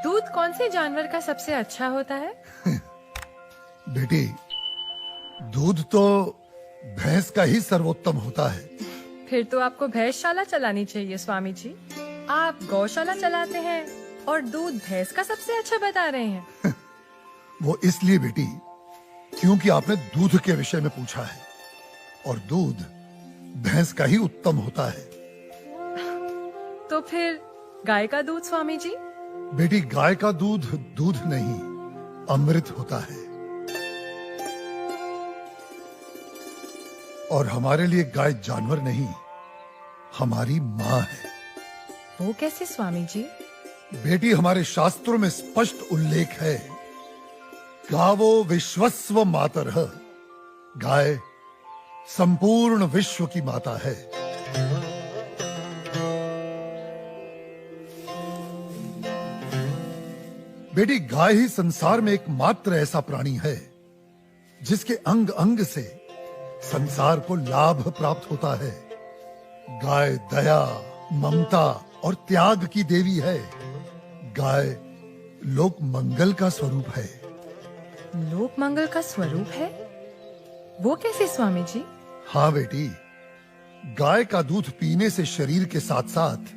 दूध कौन से जानवर का सबसे अच्छा होता है? बेटी, दूध तो भैंस का ही सर्वोत्तम होता है। फिर तो आपको भैंसशाला चलानी चाहिए स्वामी जी। आप गौशाला चलाते हैं और दूध भैंस का सबसे अच्छा बता रहे हैं। वो इसलिए बेटी, क्योंकि आपने दूध के विषय में पूछा है और दूध भैंस का ही उत्तम होता है। तो फिर गाय का दूध स्वामी जी? बेटी, गाय का दूध दूध नहीं, अमृत होता है। और हमारे लिए गाय जानवर नहीं, हमारी माँ है। वो कैसे स्वामी जी? बेटी, हमारे शास्त्रों में स्पष्ट उल्लेख है, गावो विश्वस्व मातरः, गाय संपूर्ण विश्व की माता है। बेटी, गाय ही संसार में एकमात्र ऐसा प्राणी है जिसके अंग अंग से संसार को लाभ प्राप्त होता है। गाय दया, ममता और त्याग की देवी है। गाय लोक मंगल का स्वरूप है। लोक मंगल का स्वरूप है? वो कैसे स्वामी जी? हाँ बेटी, गाय का दूध पीने से शरीर के साथ साथ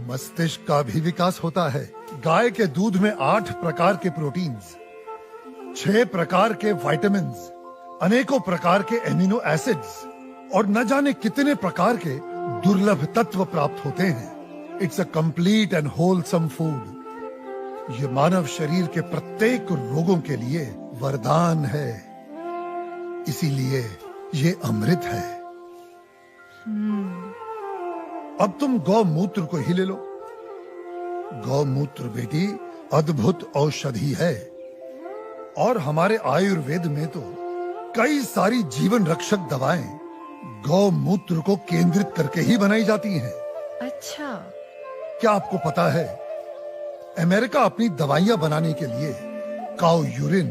मस्तिष्क का भी विकास होता है। गाय के दूध में 8 प्रकार के प्रोटीन्स, 6 प्रकार के विटामिन्स, अनेकों प्रकार के एमिनो एसिड्स और न जाने कितने प्रकार के दुर्लभ तत्व प्राप्त होते हैं। It's a complete and wholesome food. ये मानव शरीर के प्रत्येक रोगों के लिए वरदान है। इसीलिए ये अमृत है। अब तुम गौमूत्र को ही ले लो। गौमूत्र बेटी अद्भुत औषधि है और हमारे आयुर्वेद में तो कई सारी जीवन रक्षक दवाएं गौमूत्र को केंद्रित करके ही बनाई जाती हैं। अच्छा। क्या आपको पता है, अमेरिका अपनी दवाइयां बनाने के लिए काऊ यूरिन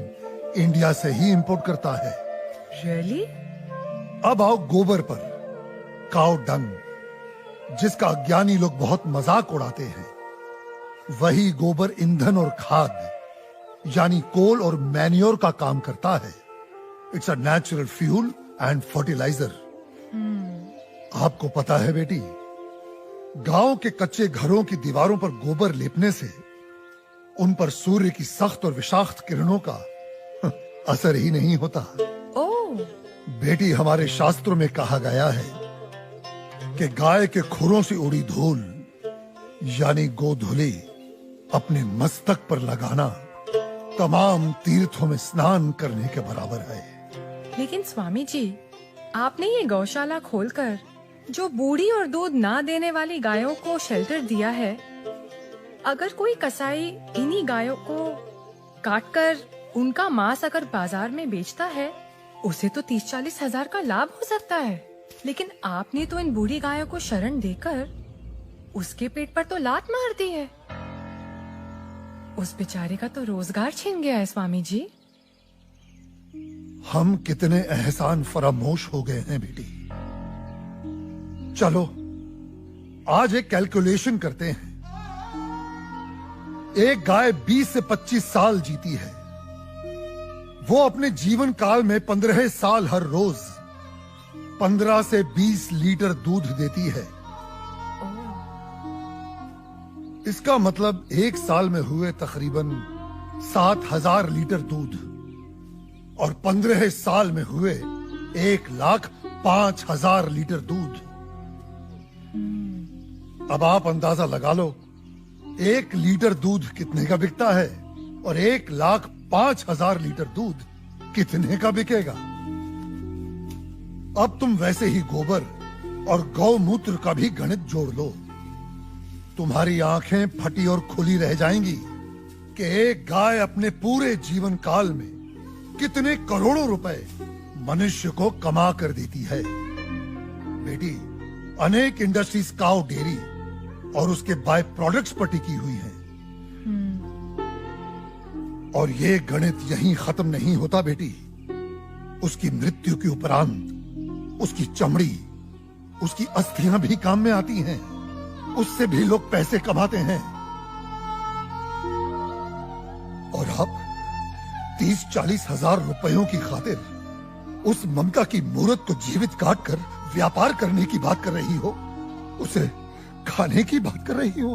इंडिया से ही इंपोर्ट करता है। रियली? अब आओ गोबर पर। काऊ डंग, जिसका अज्ञानी लोग बहुत मजाक उड़ाते हैं, वही गोबर ईंधन और खाद यानी कोल और मैन्योर का काम करता है। It's a natural fuel and fertiliser. आपको पता है बेटी, गांव के कच्चे घरों की दीवारों पर गोबर लेपने से उन पर सूर्य की सख्त और विषाक्त किरणों का असर ही नहीं होता। ओह। बेटी, हमारे शास्त्रों में कहा गया है कि गाय के खुरों से उड़ी धूल यानी गोधूली अपने मस्तक पर लगाना तमाम तीर्थों में स्नान करने के बराबर है। लेकिन स्वामी जी, आपने ये गौशाला खोलकर जो बूढ़ी और दूध ना देने वाली गायों को शेल्टर दिया है, अगर कोई कसाई इन्हीं गायों को काटकर उनका मांस अगर बाजार में बेचता है, उसे तो 30-40 हजार का लाभ हो सकता है। लेकिन आपने तो इन बूढ़ी गायों को शरण देकर उसके पेट पर तो लात मार दी है। उस बेचारे का तो रोजगार छिन गया है स्वामी जी। हम कितने एहसान फरामोश हो गए हैं बेटी। चलो आज एक कैलकुलेशन करते हैं। एक गाय 20 से 25 साल जीती है। वो अपने जीवन काल में 15 साल हर रोज 15 से 20 लीटर दूध देती है। इसका मतलब एक साल में हुए तकरीबन 7,000 लीटर दूध और 15 साल में हुए 1,05,000 लीटर दूध। अब आप अंदाजा लगा लो, 1 लीटर दूध कितने का बिकता है और 1,05,000 लीटर दूध कितने का बिकेगा। अब तुम वैसे ही गोबर और गौमूत्र का भी गणित जोड़ लो। तुम्हारी आंखें फटी और खुली रह जाएंगी कि एक गाय अपने पूरे जीवन काल में कितने करोड़ों रुपए मनुष्य को कमा कर देती है। बेटी, अनेक इंडस्ट्रीज काऊ डेयरी और उसके बाय प्रोडक्ट्स पर टिकी हुई हैं। और ये गणित यहीं खत्म नहीं होता बेटी। उसकी मृत्यु के उपरांत उसकी चमड़ी, उसकी अस्थियां भी काम में आती हैं। उससे भी लोग पैसे कमाते हैं। और आप 30-40 हजार रुपयों की खातिर उस ममता की मूर्त को जीवित काट कर व्यापार करने की बात कर रही हो, उसे खाने की बात कर रही हो।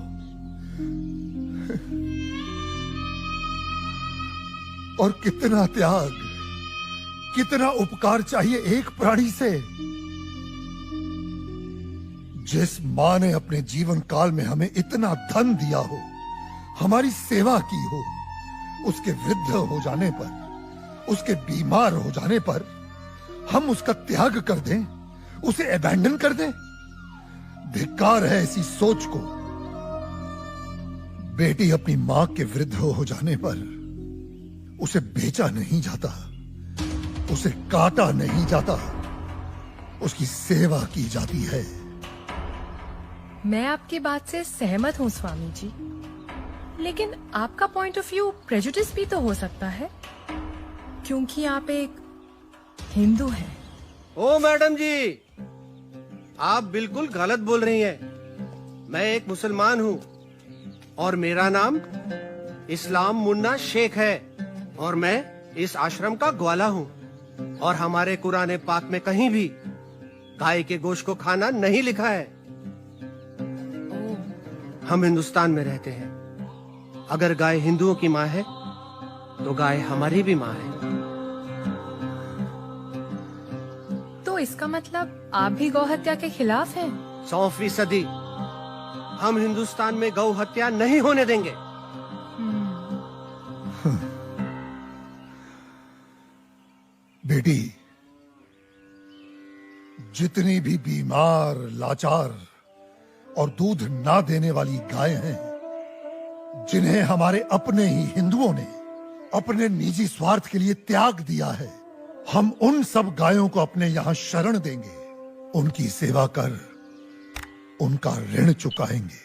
और कितना त्याग, कितना उपकार चाहिए एक प्राणी से। जिस मां ने अपने जीवन काल में हमें इतना धन दिया हो, हमारी सेवा की हो, उसके वृद्ध हो जाने पर, उसके बीमार हो जाने पर हम उसका त्याग कर दें, उसे अबैंडन कर दें। धिक्कार है ऐसी सोच को। बेटी अपनी मां के वृद्ध हो जाने पर उसे बेचा नहीं जाता, उसे काटा नहीं जाता, उसकी सेवा की जाती है। मैं आपकी बात से सहमत हूँ स्वामी जी, लेकिन आपका पॉइंट ऑफ व्यू प्रेजुडिस भी तो हो सकता है, क्योंकि आप एक हिंदू हैं। ओ मैडम जी, आप बिल्कुल गलत बोल रही हैं। मैं एक मुसलमान हूँ और मेरा नाम इस्लाम मुन्ना शेख है और मैं इस आश्रम का ग्वाला हूँ। और हमारे कुरान पाक में कहीं भी गाय के गोश्त को खाना नहीं लिखा है। हम हिंदुस्तान में रहते हैं। अगर गाय हिंदुओं की माँ है तो गाय हमारी भी माँ है। तो इसका मतलब आप भी गौ हत्या के खिलाफ हैं? 100%। हम हिंदुस्तान में गौ हत्या नहीं होने देंगे। बेटी, जितनी भी बीमार, लाचार और दूध ना देने वाली गाय हैं, जिन्हें हमारे अपने ही हिंदुओं ने अपने निजी स्वार्थ के लिए त्याग दिया है, हम उन सब गायों को अपने यहां शरण देंगे, उनकी सेवा कर उनका ऋण चुकाएंगे।